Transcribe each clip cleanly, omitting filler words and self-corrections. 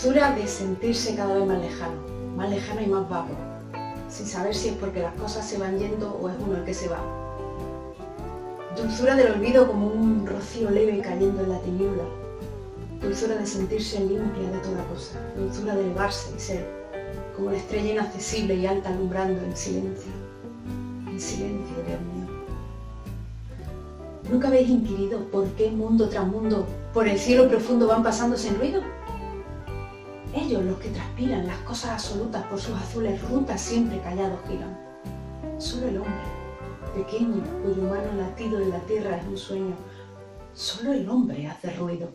Dulzura de sentirse cada vez más lejano y más vago, sin saber si es porque las cosas se van yendo o es uno el que se va. Dulzura del olvido como un rocío leve cayendo en la tiniebla. Dulzura de sentirse limpia de toda cosa. Dulzura de elevarse y ser como la estrella inaccesible y alta alumbrando en silencio. En silencio, Dios mío. ¿Nunca habéis inquirido por qué mundo tras mundo por el cielo profundo van pasando sin ruido? Ellos, los que transpiran las cosas absolutas por sus azules rutas siempre callados giran. Solo el hombre, pequeño, cuyo humano latido en la tierra es un sueño, solo el hombre hace ruido.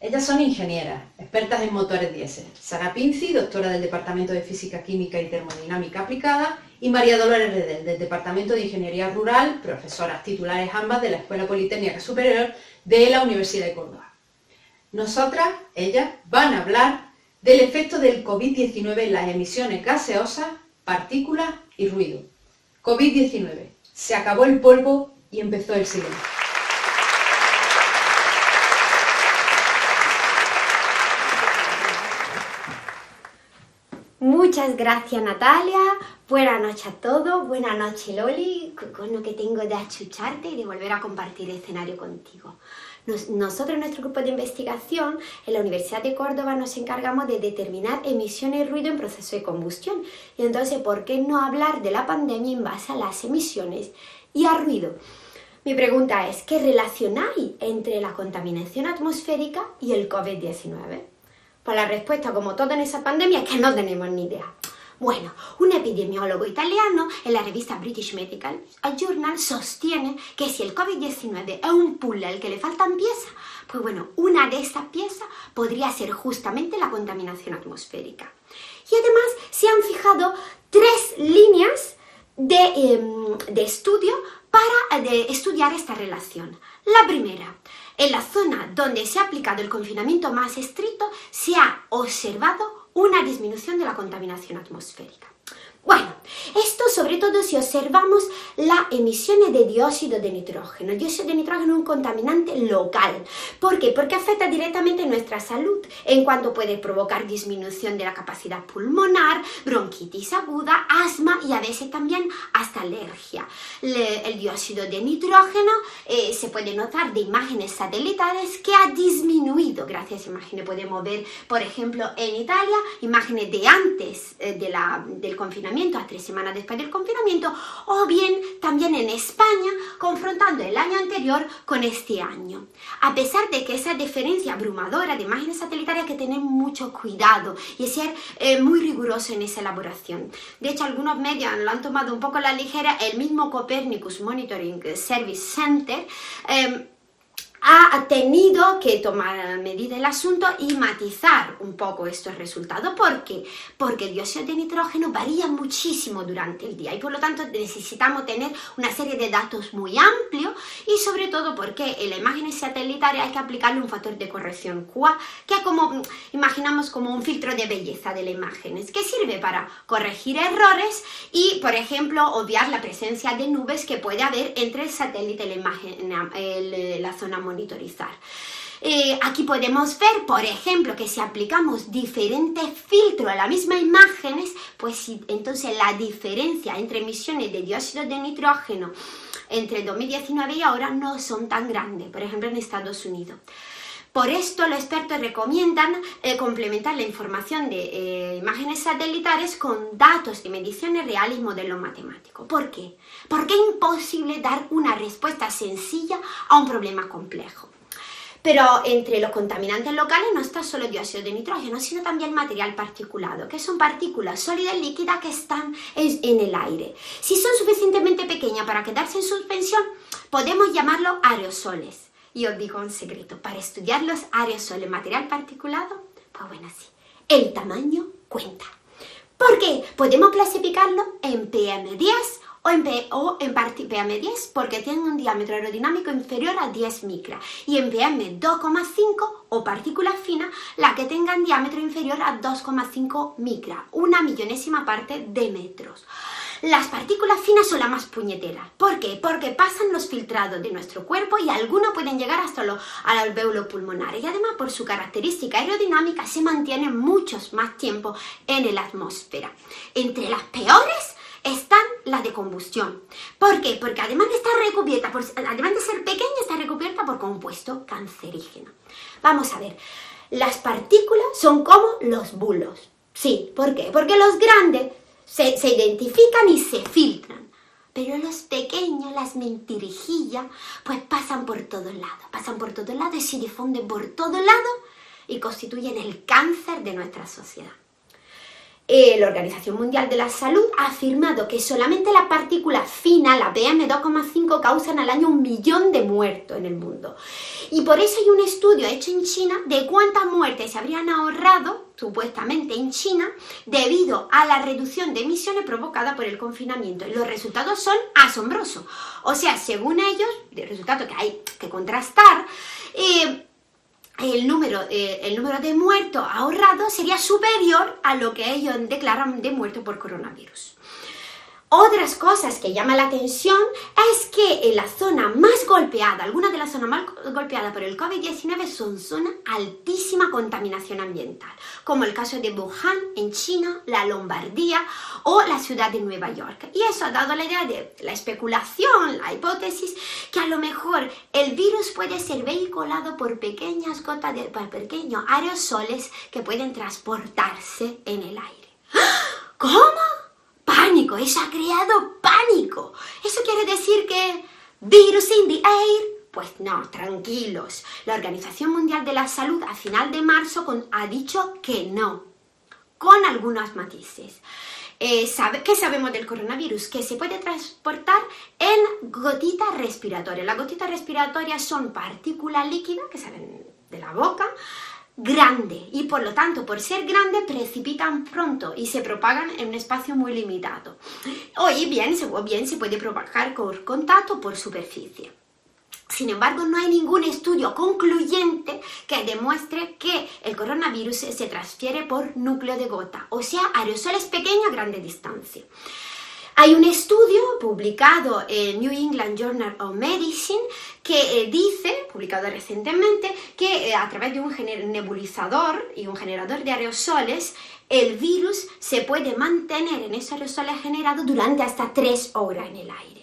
Ellas son ingenieras, expertas en motores diésel. Sara Pinci, doctora del Departamento de Física Química y Termodinámica Aplicada, y María Dolores Redel, del Departamento de Ingeniería Rural, profesoras titulares ambas de la Escuela Politécnica Superior de la Universidad de Córdoba. Nosotras, ellas, van a hablar del efecto del COVID-19 en las emisiones gaseosas, partículas y ruido. COVID-19. Se acabó el polvo y empezó el silencio. Muchas gracias, Natalia. Buenas noches a todos. Buenas noches, Loli, con lo que tengo de achucharte y de volver a compartir escenario contigo. Nosotros, en nuestro grupo de investigación, en la Universidad de Córdoba, nos encargamos de determinar emisiones y ruido en proceso de combustión. Y entonces, ¿por qué no hablar de la pandemia en base a las emisiones y al ruido? Mi pregunta es, ¿qué relación hay entre la contaminación atmosférica y el COVID-19? Pues la respuesta, como todo en esa pandemia, es que no tenemos ni idea. Bueno, un epidemiólogo italiano en la revista British Medical Journal sostiene que si el COVID-19 es un puzzle al que le faltan piezas, pues bueno, una de estas piezas podría ser justamente la contaminación atmosférica. Y además se han fijado 3 líneas de estudio para estudiar esta relación. La primera, en la zona donde se ha aplicado el confinamiento más estricto, se ha observado una disminución de la contaminación atmosférica. Bueno, esto sobre todo si observamos las emisiones de dióxido de nitrógeno. El dióxido de nitrógeno es un contaminante local. ¿Por qué? Porque afecta directamente nuestra salud, en cuanto puede provocar disminución de la capacidad pulmonar, bronquitis aguda, asma y a veces también hasta alergia. El dióxido de nitrógeno se puede notar de imágenes satelitales que ha disminuido. Gracias a esa imagen podemos ver, por ejemplo, en Italia, imágenes de antes del confinamiento, a 3 semanas después del confinamiento, o bien también en España, confrontando el año anterior con este año. A pesar de que esa diferencia abrumadora de imágenes satelitales hay que tener mucho cuidado y ser muy riguroso en esa elaboración. De hecho, algunos medios lo han tomado un poco a la ligera. El mismo Copernicus Monitoring Service Center ha tenido que tomar medida el asunto y matizar un poco estos resultados. ¿Por qué? Porque el dióxido de nitrógeno varía muchísimo durante el día y por lo tanto necesitamos tener una serie de datos muy amplios y sobre todo porque en las imágenes satelitales hay que aplicarle un factor de corrección QA, que es como, imaginamos como un filtro de belleza de las imágenes, que sirve para corregir errores y, por ejemplo, obviar la presencia de nubes que puede haber entre el satélite y la imagen, la zona monitorizar. Aquí podemos ver, por ejemplo, que si aplicamos diferentes filtros a las mismas imágenes, pues entonces la diferencia entre emisiones de dióxido de nitrógeno entre 2019 y ahora no son tan grandes, por ejemplo en Estados Unidos. Por esto los expertos recomiendan complementar la información de imágenes satelitales con datos de mediciones reales y modelos matemáticos. ¿Por qué? Porque es imposible dar una respuesta sencilla a un problema complejo. Pero entre los contaminantes locales no está solo el dióxido de nitrógeno, sino también material particulado, que son partículas sólidas y líquidas que están en el aire. Si son suficientemente pequeñas para quedarse en suspensión, podemos llamarlos aerosoles. Y os digo un secreto, para estudiar los aerosoles, material particulado, pues bueno, sí, el tamaño cuenta. ¿Por qué? Podemos clasificarlo en PM10 o en PM10 porque tienen un diámetro aerodinámico inferior a 10 micras y en PM2,5 o partículas finas la que tengan diámetro inferior a 2,5 micras, una millonésima parte de metros. Las partículas finas son las más puñeteras. ¿Por qué? Porque pasan los filtrados de nuestro cuerpo y algunos pueden llegar hasta los alvéolos pulmonares. Y además, por su característica aerodinámica, se mantienen muchos más tiempo en la atmósfera. Entre las peores están las de combustión. ¿Por qué? Porque además de estar recubierta, además de ser pequeña, está recubierta por compuesto cancerígeno. Vamos a ver, las partículas son como los bulos. Sí, ¿por qué? Porque los grandes se identifican y se filtran. Pero los pequeños, las mentirijillas, pues pasan por todos lados y se difunden por todos lados y constituyen el cáncer de nuestra sociedad. La Organización Mundial de la Salud ha afirmado que solamente las partículas finas, la PM2,5, causan al año 1 millón de muertos en el mundo. Y por eso hay un estudio hecho en China de cuántas muertes se habrían ahorrado, supuestamente en China, debido a la reducción de emisiones provocada por el confinamiento. Y los resultados son asombrosos. O sea, según ellos, de resultados que hay que contrastar, el número de muertos ahorrados sería superior a lo que ellos declaran de muertos por coronavirus. Otras cosas que llaman la atención es que en la zona más golpeada, algunas de las zonas más golpeadas por el COVID-19 son zonas de altísima contaminación ambiental, como el caso de Wuhan en China, la Lombardía o la ciudad de Nueva York. Y eso ha dado la idea de la especulación, la hipótesis, que a lo mejor el virus puede ser vehiculado por pequeñas gotas por pequeños aerosoles que pueden transportarse en el aire. ¿Cómo? ¡Pánico! Eso ha creado pánico. ¿Eso quiere decir que virus in the air? Pues no, tranquilos. La Organización Mundial de la Salud a final de marzo ha dicho que no, con algunos matices. ¿Qué sabemos del coronavirus? Que se puede transportar en gotitas respiratorias. Las gotitas respiratorias son partículas líquidas que salen de la boca, grande, y por lo tanto, por ser grande, precipitan pronto y se propagan en un espacio muy limitado. O bien se puede propagar por contacto o por superficie. Sin embargo, no hay ningún estudio concluyente que demuestre que el coronavirus se transfiere por núcleo de gota, o sea, aerosoles pequeños a grande distancia. Hay un estudio publicado en New England Journal of Medicine que dice, publicado recientemente, que a través de un nebulizador y un generador de aerosoles, el virus se puede mantener en esos aerosoles generados durante hasta 3 horas en el aire.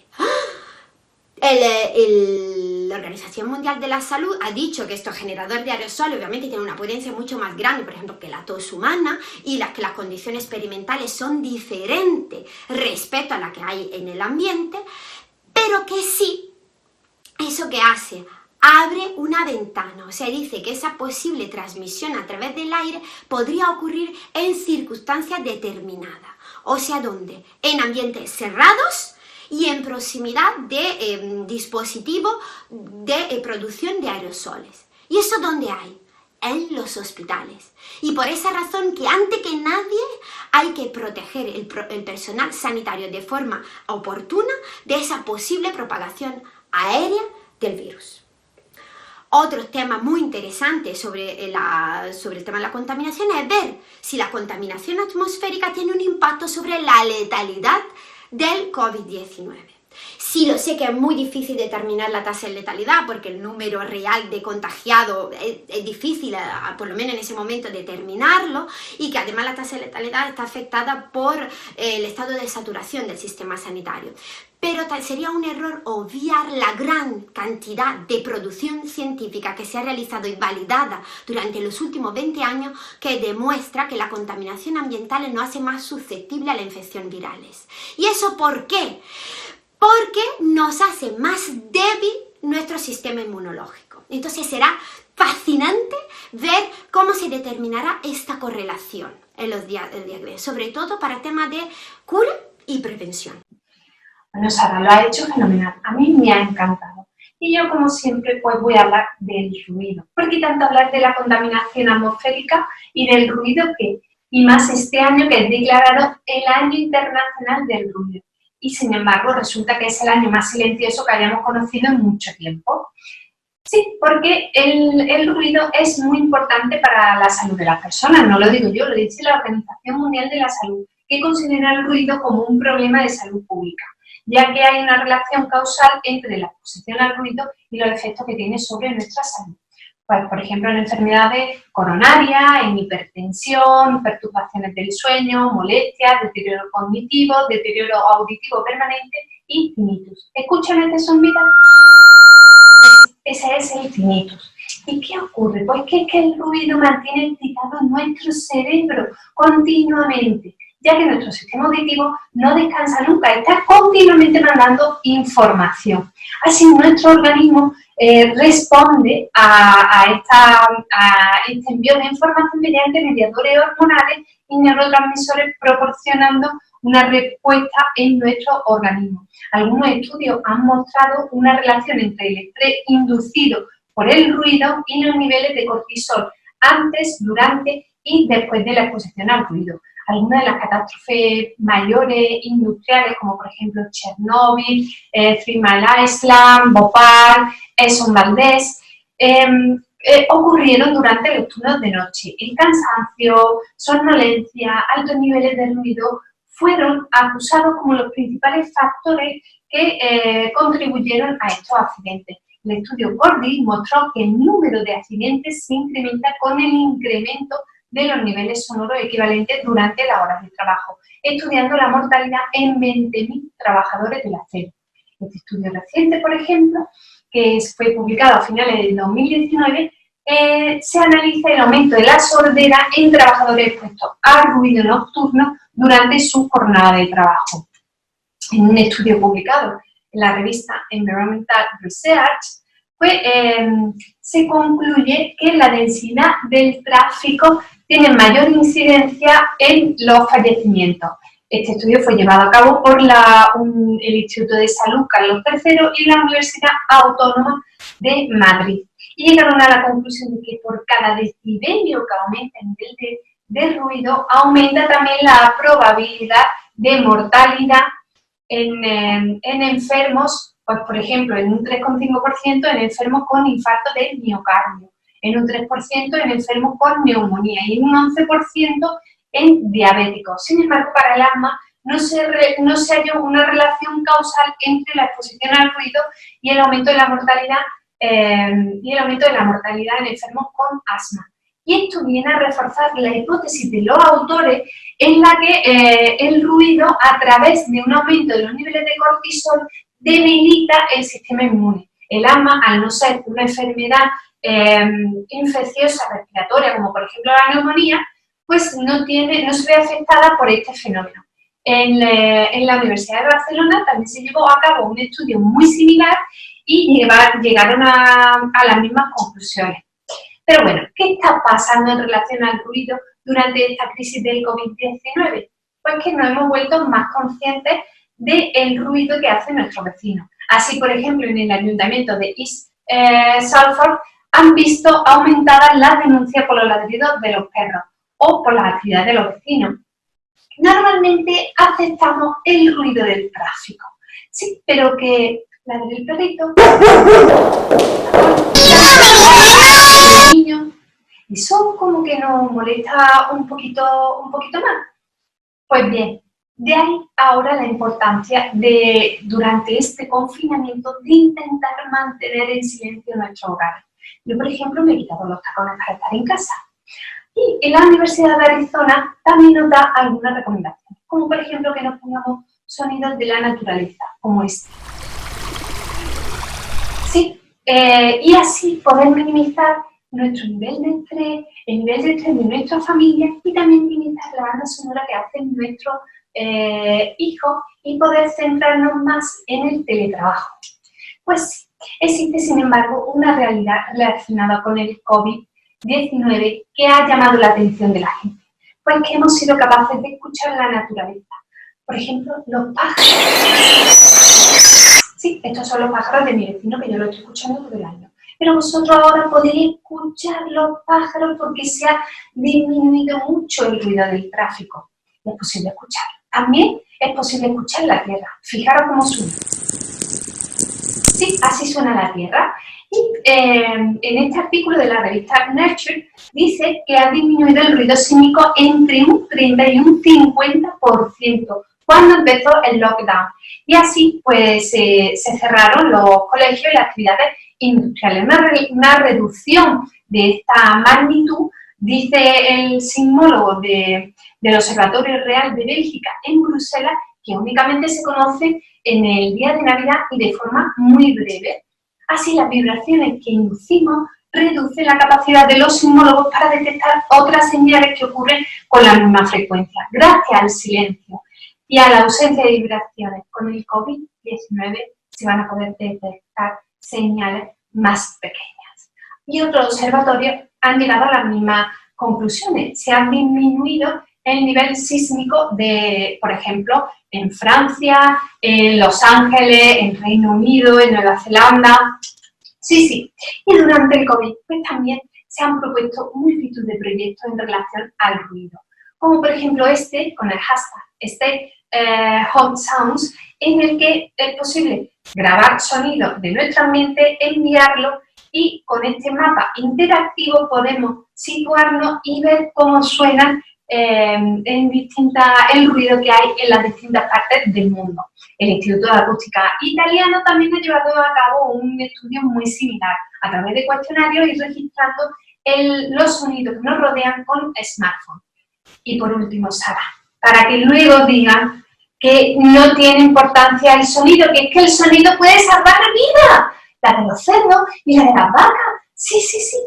La Organización Mundial de la Salud ha dicho que estos generadores de aerosol obviamente tienen una potencia mucho más grande, por ejemplo, que la tos humana, y que las condiciones experimentales son diferentes respecto a las que hay en el ambiente, pero que sí, eso que hace, abre una ventana, o sea, dice que esa posible transmisión a través del aire podría ocurrir en circunstancias determinadas. O sea, ¿dónde? En ambientes cerrados y en proximidad de dispositivos de producción de aerosoles. ¿Y eso dónde hay? En los hospitales. Y por esa razón que antes que nadie hay que proteger el personal sanitario de forma oportuna de esa posible propagación aérea del virus. Otro tema muy interesante sobre el tema de la contaminación es ver si la contaminación atmosférica tiene un impacto sobre la letalidad del COVID-19. Sí, lo sé que es muy difícil determinar la tasa de letalidad porque el número real de contagiados es difícil, por lo menos en ese momento, determinarlo, y que además la tasa de letalidad está afectada por el estado de saturación del sistema sanitario. Pero sería un error obviar la gran cantidad de producción científica que se ha realizado y validada durante los últimos 20 años que demuestra que la contaminación ambiental nos hace más susceptibles a la infección virales. ¿Y eso por qué? Porque nos hace más débil nuestro sistema inmunológico. Entonces será fascinante ver cómo se determinará esta correlación en los días del día, sobre todo para temas de cura y prevención. Bueno, Sara lo ha hecho fenomenal. A mí me ha encantado. Y yo, como siempre, pues voy a hablar del ruido. ¿Por qué tanto hablar de la contaminación atmosférica y del ruido y más este año que es declarado el Año Internacional del Ruido? Y sin embargo, resulta que es el año más silencioso que hayamos conocido en mucho tiempo. Sí, porque el ruido es muy importante para la salud de las personas. No lo digo yo, lo dice la Organización Mundial de la Salud. que considera el ruido como un problema de salud pública, ya que hay una relación causal entre la exposición al ruido y los efectos que tiene sobre nuestra salud. Pues, por ejemplo, en enfermedades coronarias, en hipertensión, perturbaciones del sueño, molestias, deterioro cognitivo, deterioro auditivo permanente y tinnitus. ¿Escuchan este sonido? Ese es el tinnitus. ¿Y qué ocurre? Pues que el ruido mantiene excitado nuestro cerebro continuamente, ya que nuestro sistema auditivo no descansa nunca, está continuamente mandando información. Así nuestro organismo responde a este envío de información mediante mediadores hormonales y neurotransmisores, proporcionando una respuesta en nuestro organismo. Algunos estudios han mostrado una relación entre el estrés inducido por el ruido y los niveles de cortisol antes, durante y después de la exposición al ruido. Algunas de las catástrofes mayores industriales, como por ejemplo Chernóbil, Three Mile Island, Bhopal, Exxon Valdez, ocurrieron durante los turnos de noche. El cansancio, somnolencia, altos niveles de ruido fueron acusados como los principales factores que contribuyeron a estos accidentes. El estudio Gordy mostró que el número de accidentes se incrementa con el incremento de los niveles sonoros equivalentes durante las horas de trabajo, estudiando la mortalidad en 20.000 trabajadores del acero. Este estudio reciente, por ejemplo, que fue publicado a finales del 2019, se analiza el aumento de la sordera en trabajadores expuestos al ruido nocturno durante su jornada de trabajo. En un estudio publicado en la revista Environmental Research, se concluye que la densidad del tráfico tiene mayor incidencia en los fallecimientos. Este estudio fue llevado a cabo por el Instituto de Salud Carlos III y la Universidad Autónoma de Madrid. Y llegaron a la conclusión de que por cada decibelio que aumenta el nivel de ruido, aumenta también la probabilidad de mortalidad en enfermos, pues por ejemplo, en un 3,5% en enfermos con infarto de miocardio, en un 3% en enfermos con neumonía y en un 11% en diabéticos. Sin embargo, para el asma no se halló una relación causal entre la exposición al ruido y el aumento de la mortalidad en enfermos con asma. Y esto viene a reforzar la hipótesis de los autores en la que el ruido, a través de un aumento de los niveles de cortisol, debilita el sistema inmune. El asma, al no ser una enfermedad infecciosa respiratoria, como por ejemplo la neumonía, pues no se ve afectada por este fenómeno. En la Universidad de Barcelona también se llevó a cabo un estudio muy similar y llegaron a las mismas conclusiones. Pero bueno, ¿qué está pasando en relación al ruido durante esta crisis del COVID-19? Pues que nos hemos vuelto más conscientes del ruido que hacen nuestros vecinos. Así, por ejemplo, en el Ayuntamiento de East Salford han visto aumentadas las denuncias por los ladridos de los perros o por las actividades de los vecinos. Normalmente aceptamos el ruido del tráfico, sí, pero que ladre el perrito, el niño, eso como que nos molesta un poquito más. Pues bien, de ahí ahora la importancia de, durante este confinamiento, de intentar mantener en silencio nuestros hogares. Yo, por ejemplo, me he quitado los tacones para estar en casa. Y en la Universidad de Arizona también nos da algunas recomendaciones, como por ejemplo que nos pongamos sonidos de la naturaleza, como este. Sí, y así poder minimizar nuestro nivel de estrés, el nivel de estrés de nuestra familia y también minimizar la banda sonora que hacen nuestros hijos y poder centrarnos más en el teletrabajo. Pues sí, existe sin embargo una realidad relacionada con el COVID-19 que ha llamado la atención de la gente, pues que hemos sido capaces de escuchar la naturaleza. Por ejemplo, los pájaros. Sí, estos son los pájaros de mi vecino, que yo lo estoy escuchando todo el año. Pero vosotros ahora podéis escuchar los pájaros porque se ha disminuido mucho el ruido del tráfico. Es posible escuchar. También es posible escuchar la tierra. Fijaros cómo suena. Sí, así suena la Tierra. Y en este artículo de la revista Nature dice que ha disminuido el ruido sísmico entre un 30 y un 50% cuando empezó el lockdown. Y así pues se cerraron los colegios y las actividades industriales. Una reducción de esta magnitud, dice el sismólogo del Observatorio Real de Bélgica en Bruselas, que únicamente se conoce en el día de Navidad y de forma muy breve. Así, las vibraciones que inducimos reducen la capacidad de los sismólogos para detectar otras señales que ocurren con la misma frecuencia. Gracias al silencio y a la ausencia de vibraciones con el COVID-19 se van a poder detectar señales más pequeñas. Y otros observatorios han llegado a las mismas conclusiones. Se ha disminuido el nivel sísmico de, por ejemplo, en Francia, en Los Ángeles, en Reino Unido, en Nueva Zelanda. Sí. Y durante el COVID pues también se han propuesto multitud de proyectos en relación al ruido. Como por ejemplo con el hashtag Hot Sounds, en el que es posible grabar sonidos de nuestro ambiente, enviarlo y con este mapa interactivo podemos situarnos y ver cómo suenan el ruido que hay en las distintas partes del mundo. El Instituto de Acústica Italiano también ha llevado a cabo un estudio muy similar a través de cuestionarios y registrando los sonidos que nos rodean con smartphones. Y por último, Sara, para que luego digan que no tiene importancia el sonido, que es que el sonido puede salvar la vida, la de los cerdos y la de las vacas. Sí,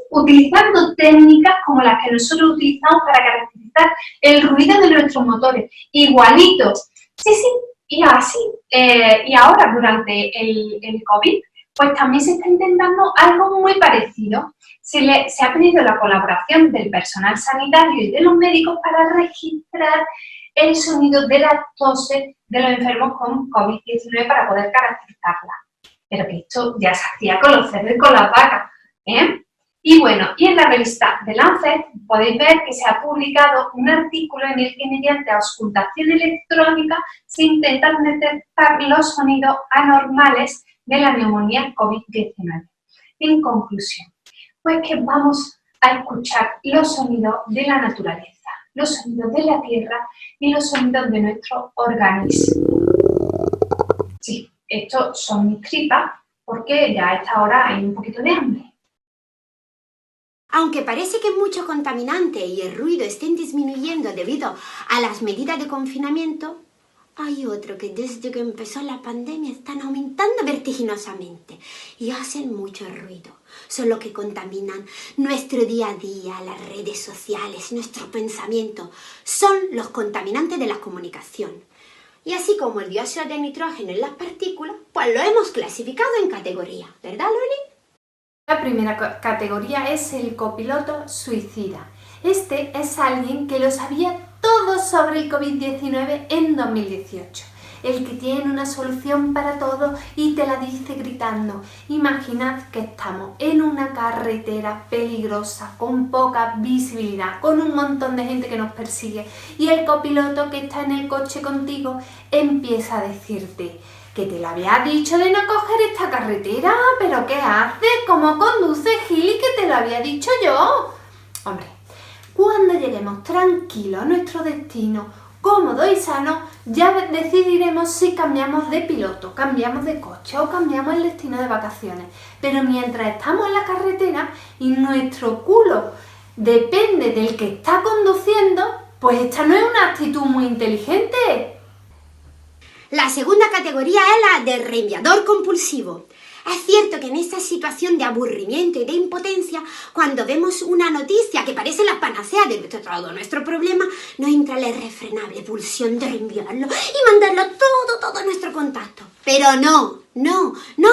utilizando técnicas como las que nosotros utilizamos para caracterizar el ruido de nuestros motores, igualitos. Sí, y así. Y ahora, durante el COVID, pues también se está intentando algo muy parecido. Se ha pedido la colaboración del personal sanitario y de los médicos para registrar el sonido de las toses de los enfermos con COVID-19 para poder caracterizarla. Pero que esto ya se hacía con los cerdos y con las vacas. Y bueno, y en la revista The Lancet podéis ver que se ha publicado un artículo en el que mediante auscultación electrónica se intentan detectar los sonidos anormales de la neumonía COVID-19. En conclusión, pues que vamos a escuchar los sonidos de la naturaleza, los sonidos de la tierra y los sonidos de nuestro organismo. Sí, estos son mis tripas porque ya a esta hora hay un poquito de hambre. Aunque parece que muchos contaminantes y el ruido estén disminuyendo debido a las medidas de confinamiento, hay otro que desde que empezó la pandemia están aumentando vertiginosamente y hacen mucho ruido. Son los que contaminan nuestro día a día, las redes sociales, nuestro pensamiento. Son los contaminantes de la comunicación. Y así como el dióxido de nitrógeno en las partículas, pues lo hemos clasificado en categorías, ¿verdad, Loli? La primera categoría es el copiloto suicida. Este es alguien que lo sabía todo sobre el COVID-19 en 2018. El que tiene una solución para todo y te la dice gritando. Imaginad que estamos en una carretera peligrosa, con poca visibilidad, con un montón de gente que nos persigue y el copiloto que está en el coche contigo empieza a decirte: que te lo había dicho de no coger esta carretera, pero ¿qué haces? ¿Cómo conduces, Gili? Que te lo había dicho yo. Hombre, cuando lleguemos tranquilos a nuestro destino, cómodo y sano, ya decidiremos si cambiamos de piloto, cambiamos de coche o cambiamos el destino de vacaciones. Pero mientras estamos en la carretera y nuestro culo depende del que está conduciendo, pues esta no es una actitud muy inteligente. La segunda categoría es la de reenviador compulsivo. Es cierto que en esta situación de aburrimiento y de impotencia, cuando vemos una noticia que parece la panacea de todo nuestro problema, nos entra la irrefrenable pulsión de reenviarlo y mandarlo todo a nuestro contacto. Pero no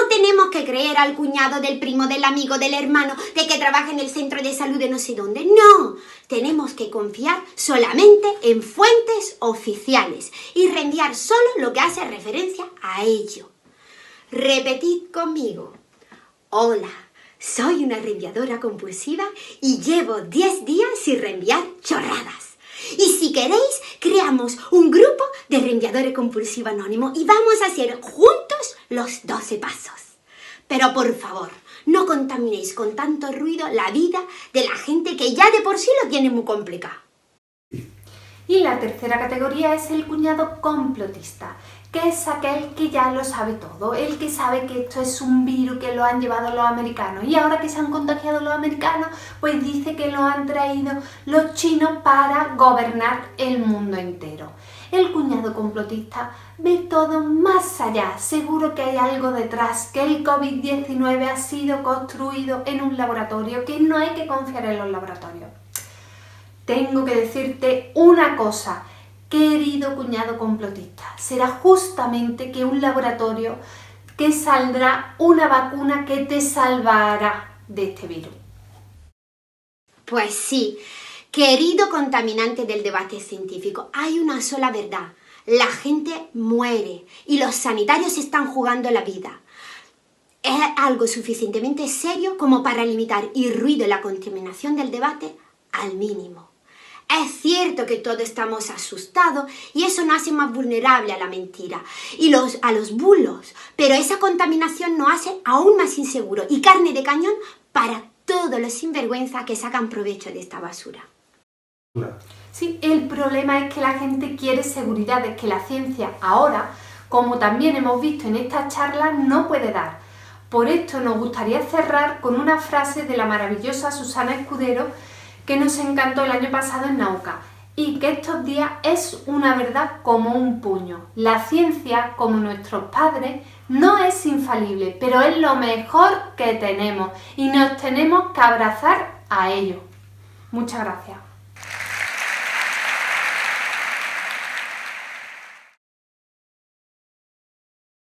tenemos que creer al cuñado del primo, del amigo, del hermano, de que trabaja en el centro de salud de no sé dónde. No, tenemos que confiar solamente en fuentes oficiales y reenviar solo lo que hace referencia a ello. Repetid conmigo: hola, soy una reenviadora compulsiva y llevo 10 días sin reenviar chorradas. Y si queréis, creamos un grupo de reenviadores compulsivos anónimos y vamos a hacer juntos los 12 pasos. Pero por favor, no contaminéis con tanto ruido la vida de la gente que ya de por sí lo tiene muy complicado. Y la tercera categoría es el cuñado complotista, que es aquel que ya lo sabe todo, el que sabe que esto es un virus que lo han llevado los americanos y ahora que se han contagiado los americanos, pues dice que lo han traído los chinos para gobernar el mundo entero. El cuñado complotista ve todo más allá, seguro que hay algo detrás, que el COVID-19 ha sido construido en un laboratorio, que no hay que confiar en los laboratorios. Tengo que decirte una cosa, querido cuñado complotista, será justamente que un laboratorio que saldrá una vacuna que te salvará de este virus. Pues sí, querido contaminante del debate científico, hay una sola verdad. La gente muere y los sanitarios están jugando la vida. Es algo suficientemente serio como para limitar el ruido y la contaminación del debate al mínimo. Es cierto que todos estamos asustados y eso nos hace más vulnerables a la mentira y a los bulos, pero esa contaminación nos hace aún más inseguros y carne de cañón para todos los sinvergüenzas que sacan provecho de esta basura. Sí, el problema es que la gente quiere seguridad, es que la ciencia ahora, como también hemos visto en esta charla, no puede dar. Por esto nos gustaría cerrar con una frase de la maravillosa Susana Escudero que nos encantó el año pasado en Nauka y que estos días es una verdad como un puño. La ciencia, como nuestros padres, no es infalible, pero es lo mejor que tenemos y nos tenemos que abrazar a ello. Muchas gracias.